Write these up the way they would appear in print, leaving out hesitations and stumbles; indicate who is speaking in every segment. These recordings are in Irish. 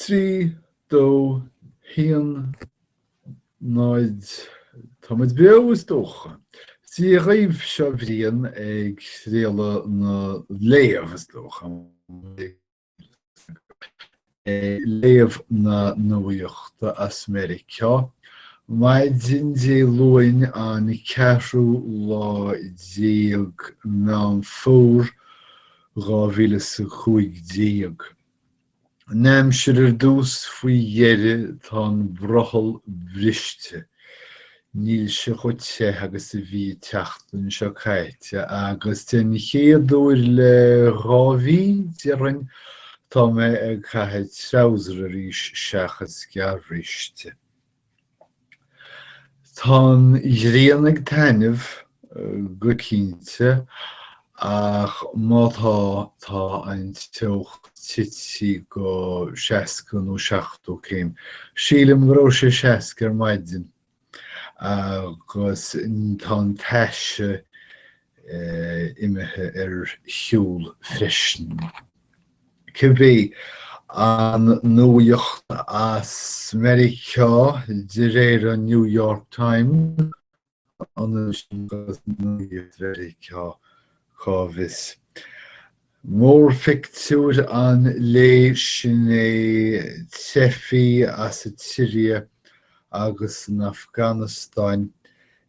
Speaker 1: trí dó híon náid táid beabhas dócha. Sí raibh seo bhríon ag réala na léamh dócha. Léamh na nuacht as Meiricea. Maid dé luin an ceathrú lá déag ná fór 2015. Neam siad dús faoi dheire tá brothal bhriste. Níl se chuite agus a bhí teachtain seo caite agus den chéadúir le rábhí dearan tá mé ag chathaid trabhasar arís seachas gearriste. Tá dhréan ag tainmh go cinnte ach mátá tá ein teocht tití go 60 nó 70 céim. Sílim go raibh sé 60 ar maidin agus tá teise imethe ar shiúl freisin. Cibé an nuacht as Meiricea de réir an New York Times an Meiricea chábhis. Mór fictúr an lé sin é tefií as a Tíre agus an Afghanistáin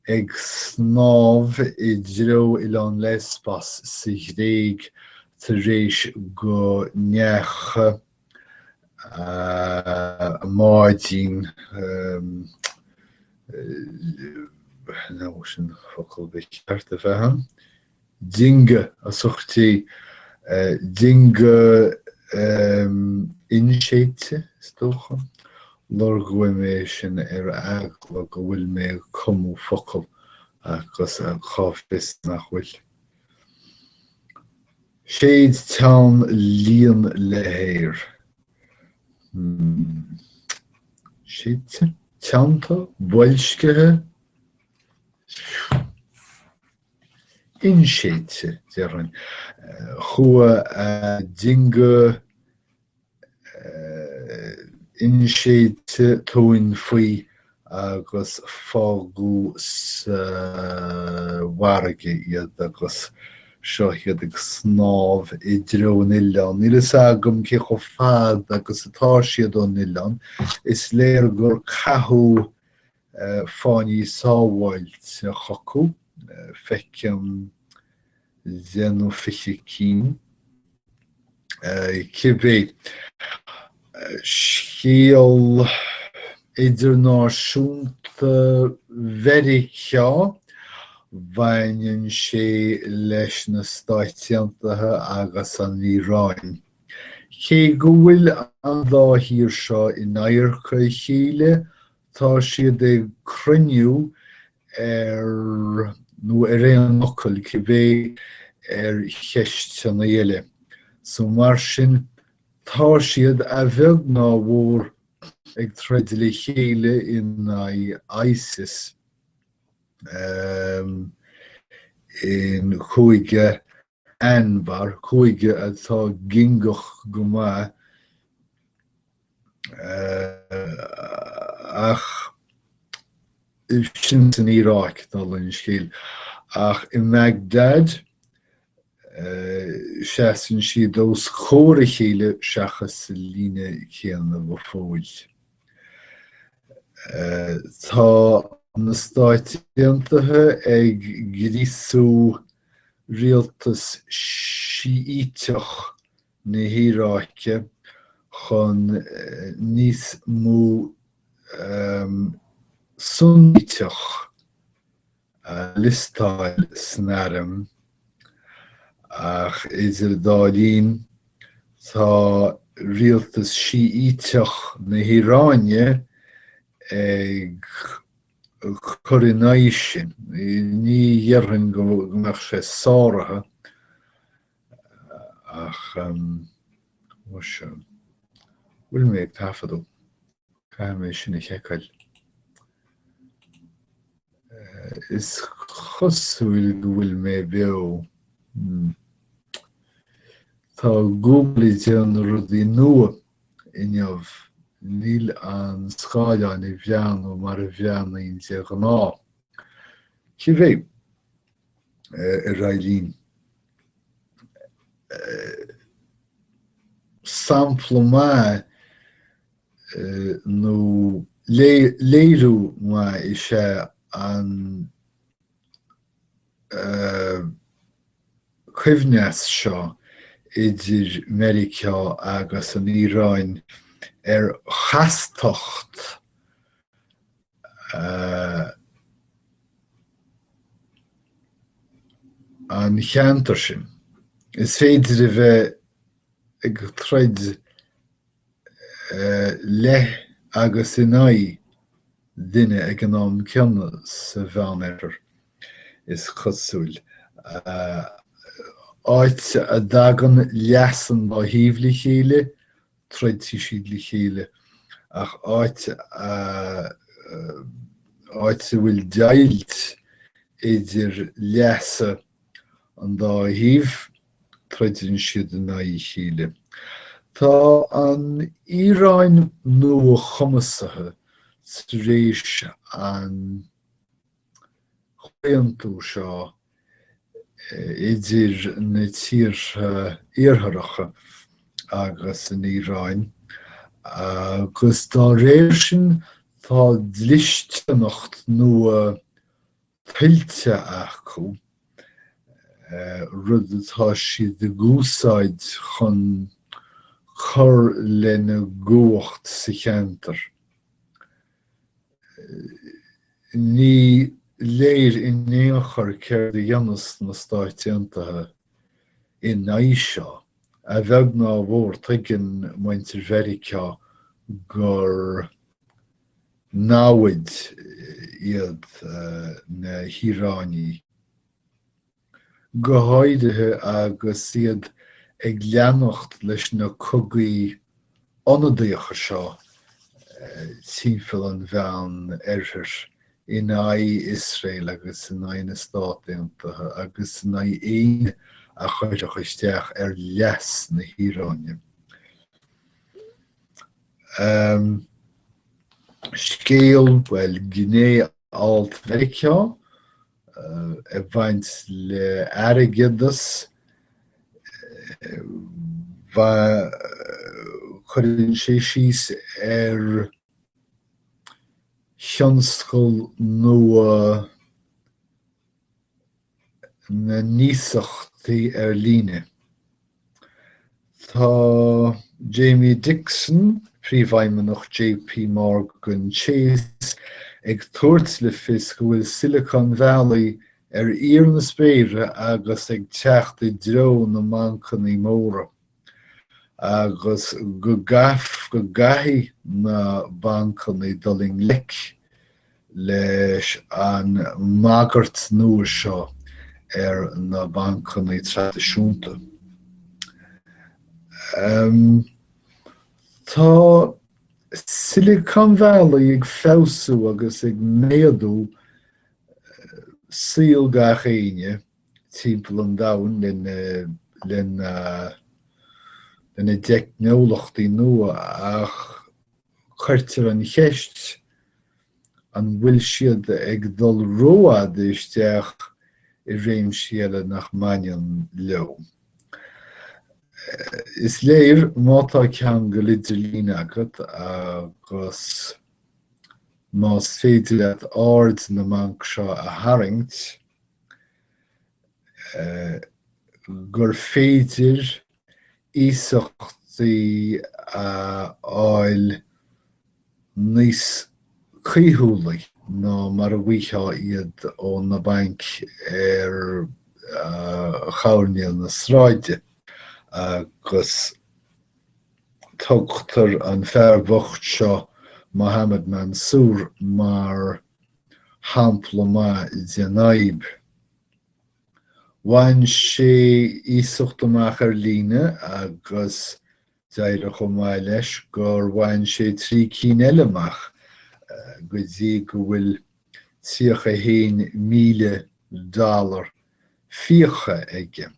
Speaker 1: ag snámh I ddreo Oileán Lesbos sa ghréig tar éis go neacha máidín ná sin focail bheith a bheithan. Dinge a suchtí dinge inséite stócha. Lor go mé sin ar agla go bhfuil mé cumú focail agus a chábhis nach bhfuil. Séad teann líon le héir. Séadte? Teannta? Bailscithe? Inséite, dearan. Chua dinge inséite tóin faoi agus fágú sa bharge iad agus seo iad ag snámh I ddreo an Oileán. Níl is agam ché go fad agus atá siad an Oileán is léir gur cathú fáinní sábháilt a chocú feicim zenú fiche cín. Cibé Scial idirnáisiúnta Meiricea bhainneann sé leis na Stáit Aontaithe agus an Íráin. Cé go bhfuil an láithír seo in Oirirce chéile tá siad ag cruinniú nó ar éan ocail cibé cheist na dhéile. So mar sin tá siad a bheag ná bhór ag treidir chéile in ISIS in chuige Anbar, chuige atá gingach go maith ach sin san Iarracht dal an scéal. Ach I Baghdad seasann siad os chóir chéile seachas sa líne chéanna go fóill. Tá na Stáit Aontaithe ag gríosú rialtas sííteach na híráice chun níos mó sunníteach listáil san airm ach idir dálín tá rialtas sííteach na híráine ag chorinnéis sin. Ní dhearrann go mbeadh sé sáirithe ach bhfuil mé ag tafadú. Cai mé sin I cheiceáil. Is chosúil go bhfuil mé beo. Tá Google an rudí nua inniamh níl an scoileán I bhean ó mar a bheanaín de gná. Ci bhé I railín. Sampla má nó léirú má I sé an cuimhneas seo idir Meiricea agus an Íráin chastocht an cheantar sin. Is féidir a bheith ag troid le agus inai duine ag an am ceanna sa bhean is chosúil. Áit a dagan leasan ba híomh chéile, troid tí siad le chéile, ach áit a bhfuil dailt idir leasa an dá híomh, troidin siad in na chéile. Tá an Íráin nua chumasathe rééis an chuaimhtú seo idir na tíortha iartharacha agus an Íráin. Agus dá réir sin tá dlísteannacht nua tuilte acu rud atá siad a gúsáid chun chur le na gcomhacht sa cheantar. Ní léir I néachar céir a dhéanas na Stáit Aontaithe in seo, a bheag ná bhór tuigeann muintir Meiricea gur náhuid iad na híránaí go háirithe agus iad ag leannacht leis na cogaí ionadaocha seo timpeall an bhean in Israel agus in na Stáit Aontaithe agus in éine a chuireach isteach leas na híráine. Scéal well Guinea Alt Meiricea a bhaint le airgeadas chuireann sé síos thionscail nua na níosachtaí líne. Tá Jamie Dixon, príomhfheidhmeannach JP Morgan Chase, ag tuairt le fios go bhfuil Silicon Valley iar na spéire agus ag teacht I dro na mancannaí móra. Agus go gaithfí na bancannaí doling lic leis an magart nua seo na bancannaí tradiisiúnta. Tá Silicon Valley ag fásamh agus ag méadú síl ga chéine timpeall an domhan lena deicneolachtaí nua ach chuirtear an cheist an bhfuil siad ag dul roiad isteach I réim síale nach mainian leo. Is léir mátá ceann go lidir líne agat agus más féidir leat ard na manc seo a haringt gur féidir ísachtaí áil níos cíthúlaí ná mar a bhuiá iad ó na banc chabharníal na sráide agus tugtar an fearbhocht seo Mohammed Mansour mar hampla má Zenaib. Bhain sé ísachta amach líne agus deire go maiid leis gur bhain sé trí cinn eile amach go dtí go bhfuil $1,000,000 fíocha aige.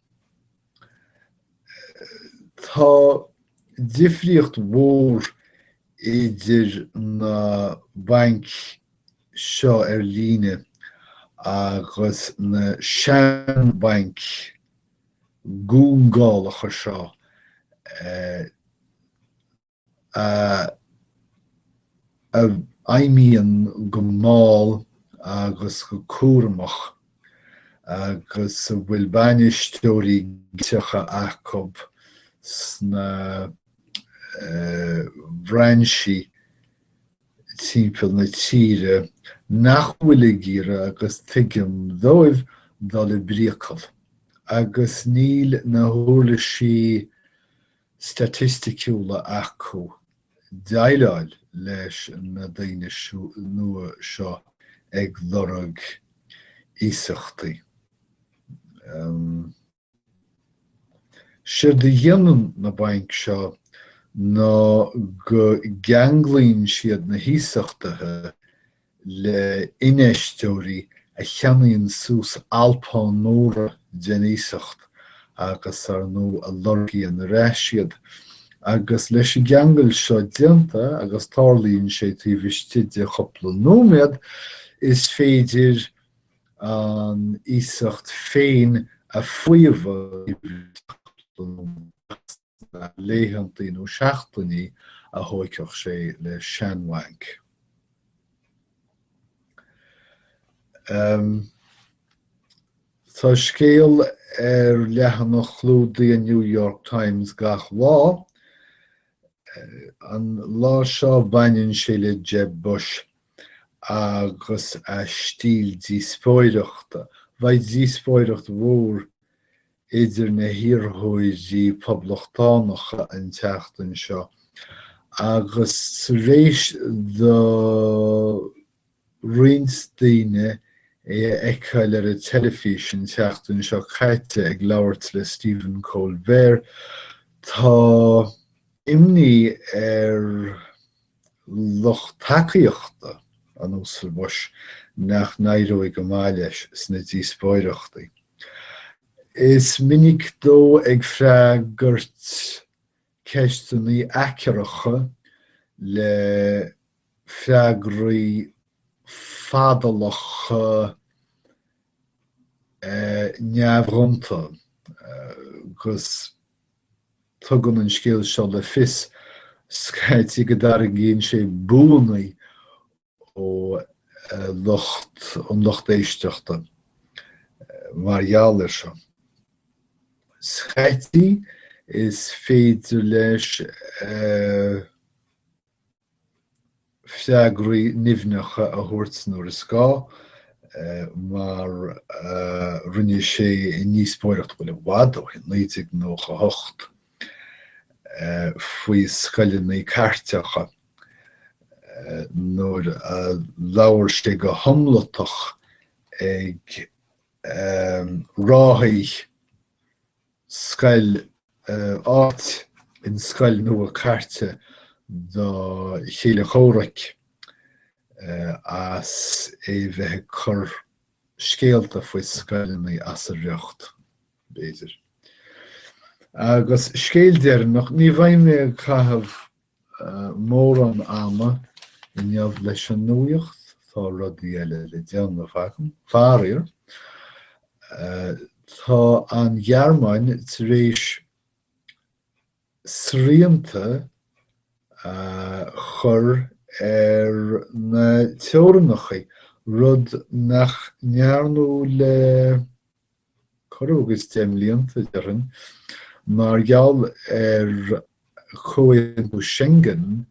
Speaker 1: Tá difríocht mhór idir na bank seo líne agus na sean bank gúngálacha seo a aimíonn go máil agus go cuaramach agus bhfuil bainisteoirí giteacha acu sna bhrainsi timpeall na tíre nach bhfuil gíre agus tuigim dóibh dul i bríochail. Agus níl na holasaí statisticiúla acu daileáil leis na daoine nua seo ag lorg ísachtaí. Siar de dhéanann na bank seo ná go geanglíonn siad na híosachtaithe le ineisteoirí a cheanaíonn suas alpán móra den ísacht agus ar nó a lorgaíonn rá siad. Agus leis i geangail seo déanta agus tarlaíonn sé tí bhísteide chopla nóiméad is féidir an ísacht féin a fuiomh léhantaí nó seachtaí a thóiceach sé le seanhainc. Tá scéal ar leathanach chlúdaí a New York Times gach lá. An lá seo baineann sé le Jeb Bush agus a stíl díospóireachta. Bhaid díospóireacht mhór idir na hiorthóirí poblachtánacha an teachtain seo. Agus rééis do rinsdaoine eiceáil ar a telefísin teachtain seo caite ag labhairt le Stephen Colbert tá imní ar loch tacaíochta an uasal Bush nach naireoidh go maith leis sna díospóireachtaí. Is minic dó ag freagart ceisteannaí acaracha le freagraí fadalacha neamhronnta agus tugann an scéal seo le fios scaití go dar gcíonn sé buanaí ó locht éisteachta margheall seo. Scaití is féidir leis freagraí nimhneacha a thabhairt nuair is gá mar rinne sé níos spóireacht bhfuil bhd ó 1998 faoi scoileannaí carteacha nuair a labhair sé go hiomlátach ag ráthaigh scoil áit in scoil nua carte do chéile chomhrac as é bheith chur scéalta faoi scoileannaí as a riocht béidir. Agus scéal dearnach ní bhain mé caitheamh mór an ama i neamh leis an nuacht tá rudaí eile le déanamh fearir. Tá an Ghearmáin tar éis srianta chur ar na teorannachaí rud nach nearnú le chorógus déimlíonta dearan mar gheall ar chomhaonú Schengen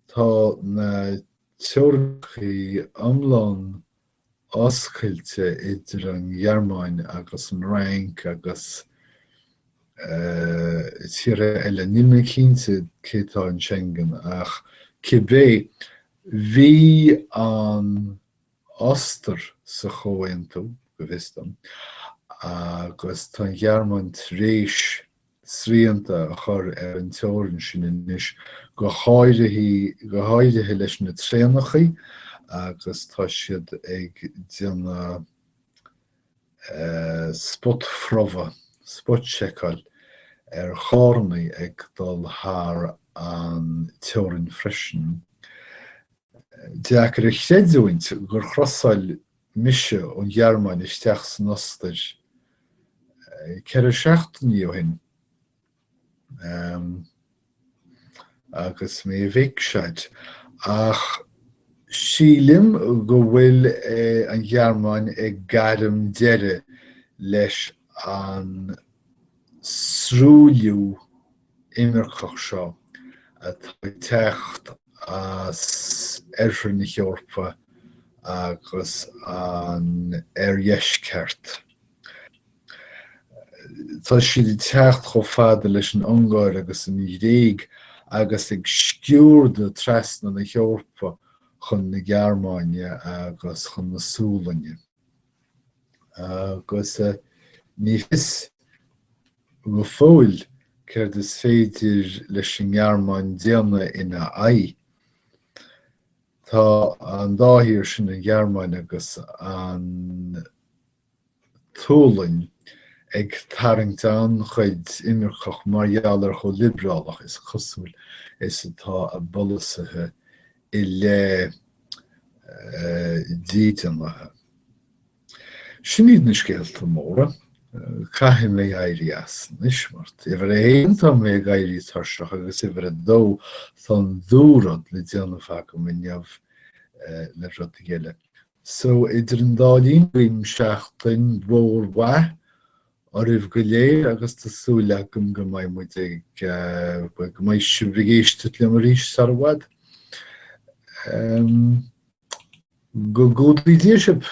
Speaker 1: tá na teorannachaí iomlán oscailte idir an Ghearmáin agus an Rank agus tíre eile níl cínte cétá an Schengen ach cibé bhí an ostar sa chomhaonú go bhfiostam agus tá an Ghearmáin tar éis srianta a chur ar an teorann sin inis go háirithe leis na tréanachaí agus tá siad ag déanamh spot froga, spot checkáil chornaí ag dul haar an teorin freisin. Deachar a chéadúint gur chrosáil mise ón Gearmáin isteach san ostaid ceir seachtaí ó hin. Agus mé bhéic seid. Ach sílim go bhfuil an Gearmáin ag gadam deire leis an srúliú imirceach seo atá techt as na Eorpa agus an dheisceart. Tá siad techt chomh fada leis an Ungáir agus an Réig agus ag sciúr de trasna na Eorpa chun na Gearmáine agus chun na Súlainne. Agus ní fios go fóil céir is féidir leis an Gearmáin déanana ina aghaidh. Tá an dáthír sin an Gearmáin agus an Túlainn ag tarraingt an chuid imirceach margheallar cho liberálach is cosúil is atá a bolasathe I le dítanlathe. Sin iad na scéalta móra, caithfim le éirí as nismart. Ifar a héan tá mé éirí tarseach agus ifar a dó tan dúrad le déanana fa go miniamh le rud géile. So idir an dálín bhím seachtain bhór waith a rih go léir agus tásúla gom go mbeidh muid ag go mbeidh sibhrigéiste le mar ríis sarwad. Go gúd bhí díosib.